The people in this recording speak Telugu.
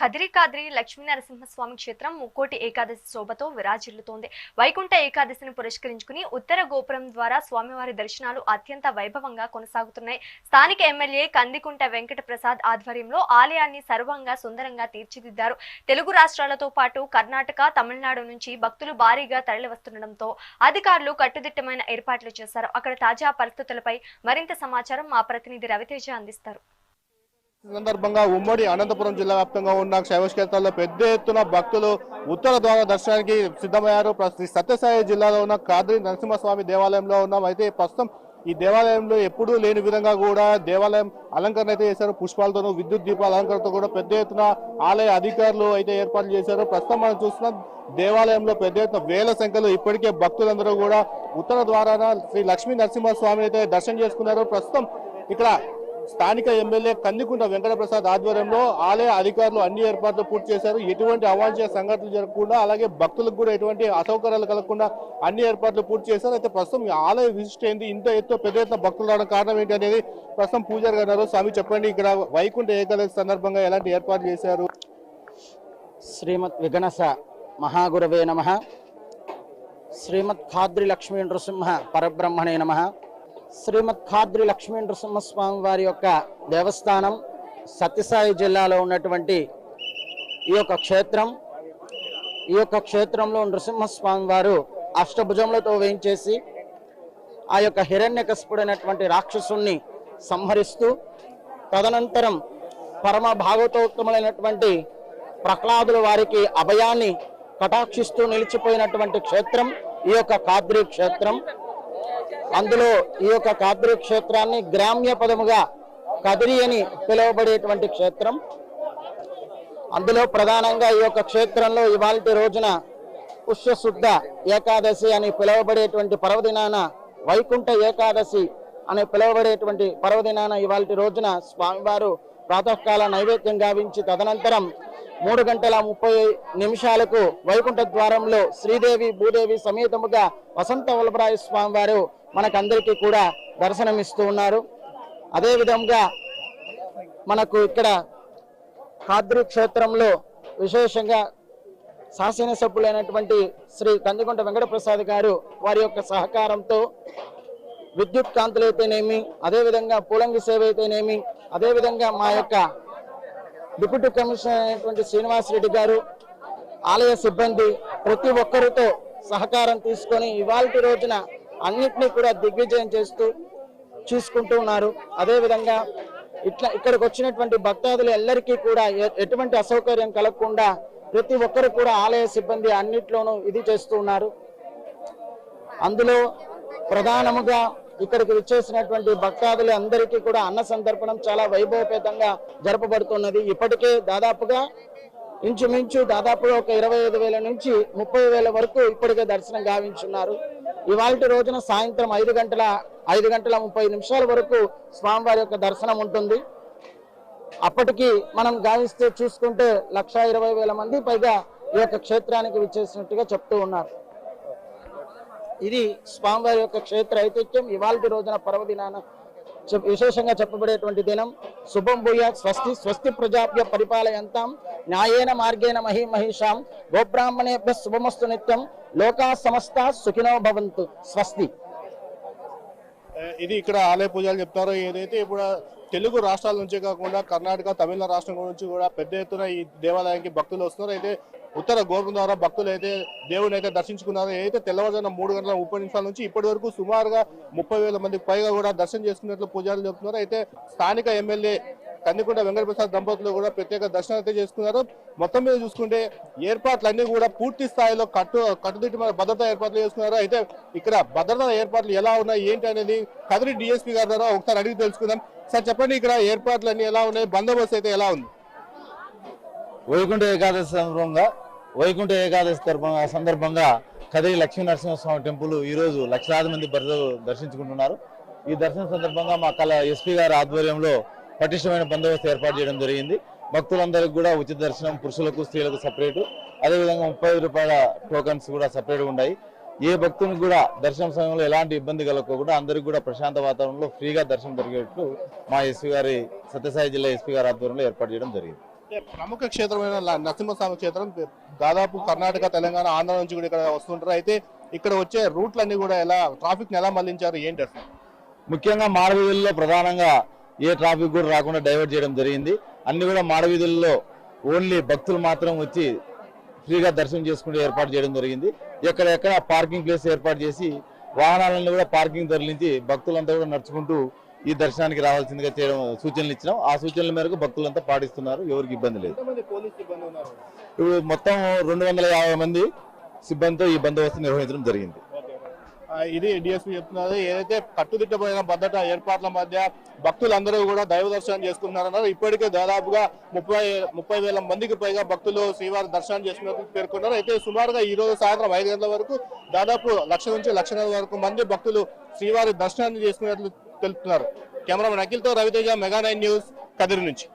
కదిరి లక్ష్మీనరసింహస్వామి క్షేత్రం ముక్కోటి ఏకాదశి శోభతో విరాజిల్లుతోంది. వైకుంఠ ఏకాదశిని పురస్కరించుకుని ఉత్తర గోపురం ద్వారా స్వామివారి దర్శనాలు అత్యంత వైభవంగా కొనసాగుతున్నాయి. స్థానిక ఎమ్మెల్యే కందికుంట వెంకట ప్రసాద్ ఆధ్వర్యంలో ఆలయాన్ని సర్వంగా సుందరంగా తీర్చిదిద్దారు. తెలుగు రాష్ట్రాలతో పాటు కర్ణాటక, తమిళనాడు నుంచి భక్తులు భారీగా తరలివస్తుండటంతో అధికారులు కట్టుదిట్టమైన ఏర్పాట్లు చేశారు. అక్కడ తాజా పరిస్థితులపై మరింత సమాచారం మా ప్రతినిధి రవితేజ అందిస్తారు. సందర్భంగా ఉమ్మడి అనంతపురం జిల్లా వ్యాప్తంగా ఉన్న శైవ క్షేత్రాల్లో పెద్ద ఎత్తున భక్తులు ఉత్తర ద్వార దర్శనానికి సిద్ధమయ్యారు. సత్యసాయి జిల్లాలో ఉన్న కాద్రి నరసింహస్వామి దేవాలయంలో ఉన్నాం. అయితే ప్రస్తుతం ఈ దేవాలయంలో ఎప్పుడూ లేని విధంగా కూడా దేవాలయం అలంకరణ అయితే చేశారు. పుష్పాలతోనూ విద్యుత్ దీపాల అలంకరణతో కూడా పెద్ద ఎత్తున ఆలయ అధికారులు అయితే ఏర్పాట్లు చేశారు. ప్రస్తుతం మనం చూస్తున్నాం దేవాలయంలో పెద్ద ఎత్తున వేల సంఖ్యలో ఇప్పటికే భక్తులందరూ కూడా ఉత్తర ద్వారాన శ్రీ లక్ష్మీ నరసింహస్వామిని అయితే దర్శనం చేసుకున్నారు. ప్రస్తుతం ఇక్కడ స్థానిక ఎమ్మెల్యే కందికుంట వెంకట ప్రసాద్ ఆధ్వర్యంలో ఆలయ అధికారులు అన్ని ఏర్పాట్లు పూర్తి చేశారు. ఎటువంటి అవాంఛనీయ సంఘటనలు జరగకుండా, అలాగే భక్తులకు కూడా ఎటువంటి అసౌకర్యాలు కలగకుండా అన్ని ఏర్పాట్లు పూర్తి చేశారు. అయితే ప్రస్తుతం ఈ ఆలయ విశిష్ట ఏంది, ఇంత పెద్ద ఎత్తున భక్తులు రావడం కారణం ఏంటి అనేది ప్రస్తుతం పూజారి గారు స్వామి చెప్పండి. ఇక్కడ వైకుంఠ ఏకాదశి సందర్భంగా ఎలాంటి ఏర్పాట్లు చేశారు? శ్రీమద్ విగణస మహాగురవే నమః. శ్రీమద్ ఖాద్రి లక్ష్మీ నృసింహ పరబ్రహ్మణే నమః. శ్రీమద్ ఖాద్రి లక్ష్మీ నృసింహస్వామి వారి యొక్క దేవస్థానం సత్యసాయి జిల్లాలో ఉన్నటువంటి ఈ యొక్క క్షేత్రంలో నృసింహస్వామి వారు అష్టభుజములతో వేయించేసి ఆ యొక్క హిరణ్యకశిపుడైనటువంటి రాక్షసుణ్ణి సంహరిస్తూ తదనంతరం పరమ భాగవతోత్తములైనటువంటి ప్రహ్లాదుల వారికి అభయాన్ని కటాక్షిస్తూ నిలిచిపోయినటువంటి క్షేత్రం ఈ యొక్క కాద్రి క్షేత్రం. అందులో ఈ యొక్క కాద్రి క్షేత్రాన్ని గ్రామ్య పదముగా కదిరి అని పిలువబడేటువంటి క్షేత్రం. అందులో ప్రధానంగా ఈ యొక్క క్షేత్రంలో ఇవాల్టి రోజున పుష్యశుద్ధ ఏకాదశి అని పిలువబడేటువంటి పర్వదినాన, వైకుంఠ ఏకాదశి అని పిలువబడేటువంటి పర్వదినాన ఇవాల్టి రోజున స్వామివారు ప్రాతకాల నైవేద్యం గావించి తదనంతరం 3:30 వైకుంఠ ద్వారంలో శ్రీదేవి భూదేవి సమేతముగా వసంత వల్లభరాయ స్వామి వారు మనకందరికీ కూడా దర్శనమిస్తూ ఉన్నారు. అదేవిధంగా మనకు ఇక్కడ కాద్రి క్షేత్రంలో విశేషంగా శాసనసభ్యులైనటువంటి శ్రీ కందికుంట వెంకట ప్రసాద్ గారు వారి యొక్క సహకారంతో విద్యుత్ కాంతులు అయితేనేమి, అదేవిధంగా పూలంగి సేవ అయితేనేమి, అదేవిధంగా మా యొక్క డిప్యూటీ కమిషనర్ అయినటువంటి శ్రీనివాసరెడ్డి గారు, ఆలయ సిబ్బంది ప్రతి ఒక్కరితో సహకారం తీసుకొని ఇవాల్టి రోజున అన్నిటినీ కూడా దిగ్విజయం చూసుకుంటూ ఉన్నారు. అదేవిధంగా ఇక్కడికి వచ్చినటువంటి భక్తాదులు ఎల్లరికీ కూడా ఎటువంటి అసౌకర్యం కలగకుండా ప్రతి ఒక్కరు కూడా ఆలయ సిబ్బంది అన్నిట్లోనూ ఇది చేస్తూ ఉన్నారు. అందులో ప్రధానముగా ఇక్కడికి విచ్చేసినటువంటి భక్తాదులు అందరికీ కూడా అన్న సందర్పణం చాలా వైభవపేతంగా జరపబడుతున్నది. ఇప్పటికే దాదాపుగా ఇంచుమించు దాదాపుగా ఒక 25,000 నుంచి 30,000 వరకు ఇప్పటికే దర్శనం గావించున్నారు. ఇవాళ రోజున సాయంత్రం 5:30 వరకు స్వామివారి యొక్క దర్శనం ఉంటుంది. అప్పటికి మనం గావిస్తే చూసుకుంటే 1,20,000 మంది పైగా ఈ యొక్క క్షేత్రానికి విచ్చేసినట్టుగా చెప్తూ ఉన్నారు. ఇది స్వామివారి యొక్క క్షేత్ర ఐతిహ్యం. ఇవాళ రోజున పర్వదినాన విశేషంగా చెప్పబడేటువంటి దినం. శుభం భూయా స్వస్తి ప్రజాభ్య పరిపాలయంతాం న్యాయేన మార్గేణ మహిషాం గోబ్రాహ్మణేభ్య శుభమస్తు నిత్యం లోకా సమస్త సుఖినో భవంతు. స్వస్తి. ఇది ఇక్కడ ఆలయ పూజలు చెప్తారో ఏదైతే ఇప్పుడు తెలుగు రాష్ట్రాల నుంచే కాకుండా కర్ణాటక, తమిళనాడు రాష్ట్రం నుంచి కూడా పెద్ద ఎత్తున ఈ దేవాలయానికి భక్తులు వస్తున్నారు. అయితే ఉత్తర గోపురం ద్వారా భక్తులు అయితే దేవుని అయితే దర్శించుకున్నారు. ఏదైతే తెల్లవారుజామున 3:30 నుంచి ఇప్పటి వరకు సుమారుగా 30,000 మందికి పైగా కూడా దర్శనం చేసుకున్నట్లు పూజారులు చెప్తున్నారు. అయితే స్థానిక ఎమ్మెల్యే కందికుంట వెంకట ప్రసాద్ దంపతులు కూడా ప్రత్యేక దర్శనం అయితే చేసుకున్నారు. మొత్తం మీద చూసుకుంటే ఏర్పాట్లన్నీ కూడా పూర్తి స్థాయిలో కట్టుదిట్టమైన భద్రతా ఏర్పాట్లు చేసుకున్నారు. అయితే ఇక్కడ భద్రతా ఏర్పాట్లు ఎలా ఉన్నాయి ఏంటి అనేది కదిరి డిఎస్పీ గారి ద్వారా ఒకసారి అడిగి తెలుసుకుందాం. సార్ చెప్పండి, ఇక్కడ ఏర్పాట్లు అన్ని ఎలా ఉన్నాయి, బందోబస్తు అయితే ఎలా ఉంది? వైకుంఠ ఏకాదశి సందర్భంగా కదిరి లక్ష్మీ నరసింహస్వామి టెంపుల్ ఈ రోజు లక్షలాది మంది భక్తులు దర్శించుకుంటున్నారు. ఈ దర్శనం సందర్భంగా మా ఎస్పీ గారి ఆధ్వర్యంలో పటిష్టమైన బందోబస్తు ఏర్పాటు చేయడం జరిగింది. భక్తులందరికీ కూడా ఉచిత దర్శనం, పురుషులకు స్త్రీలకు సపరేటు, అదేవిధంగా 35 రూపాయల టోకన్స్ కూడా సపరేట్గా ఉన్నాయి. ఏ భక్తునికి కూడా దర్శనం సమయంలో ఎలాంటి ఇబ్బంది కలగకుండా అందరికీ కూడా ప్రశాంత వాతావరణంలో ఫ్రీగా దర్శనం జరిగేట్లు మా ఎస్పీ గారి సత్యసాయి జిల్లా ఎస్పీ గారి ఆధ్వర్యంలో ఏర్పాటు చేయడం జరిగింది. ప్రముఖ క్షేత్రమైన నరసింహస్వామి క్షేత్రం దాదాపు కర్ణాటక, తెలంగాణ, ఆంధ్ర నుంచి కూడా ఇక్కడ వస్తుంటారు. అయితే ఇక్కడ వచ్చే రూట్లన్నీ కూడా ట్రాఫిక్ ఎలా మళ్లించారు ఏంటి అసలు? ముఖ్యంగా మాడవీధుల్లో ప్రధానంగా ఏ ట్రాఫిక్ కూడా రాకుండా డైవర్ట్ చేయడం జరిగింది. అన్ని కూడా మాడవీధుల్లో ఓన్లీ భక్తులు మాత్రం వచ్చి ఫ్రీగా దర్శనం చేసుకుంటూ ఏర్పాటు చేయడం జరిగింది. ఎక్కడెక్కడ పార్కింగ్ ప్లేస్ ఏర్పాటు చేసి వాహనాలను కూడా పార్కింగ్ తరలించి భక్తులంతా కూడా నడుచుకుంటూ ఈ దర్శనానికి రావాల్సిందిగా చేయడం సూచనలు ఇచ్చినాం. ఆ సూచనల మేరకు భక్తులంతా పాటిస్తున్నారు, ఎవరికి ఇబ్బంది లేదు. ఇప్పుడు మొత్తం 250 మంది సిబ్బందితో ఈ బందోబస్తు నిర్వహించడం జరిగింది. ఇది డిఎస్పీ చెప్తున్నారు. ఏదైతే కట్టుదిట్టమైన భద్రత ఏర్పాట్ల మధ్య భక్తులందరూ కూడా దైవ దర్శనం చేసుకుంటున్నారన్నారు. ఇప్పటికే దాదాపుగా 30,000 మందికి పైగా భక్తులు శ్రీవారి దర్శనం చేసుకున్నట్టు పేర్కొన్నారు. అయితే సుమారుగా ఈ రోజు సాయంత్రం 5 గంటల వరకు దాదాపు 1,00,000 నుంచి 1,50,000 వరకు మంది భక్తులు శ్రీవారి దర్శనాన్ని చేసుకున్నట్లు తెలుపుతున్నారు. కెమెరామెన్ అఖిల్తో రవితేజ, మెగా 9 న్యూస్, కదిరి నుంచి.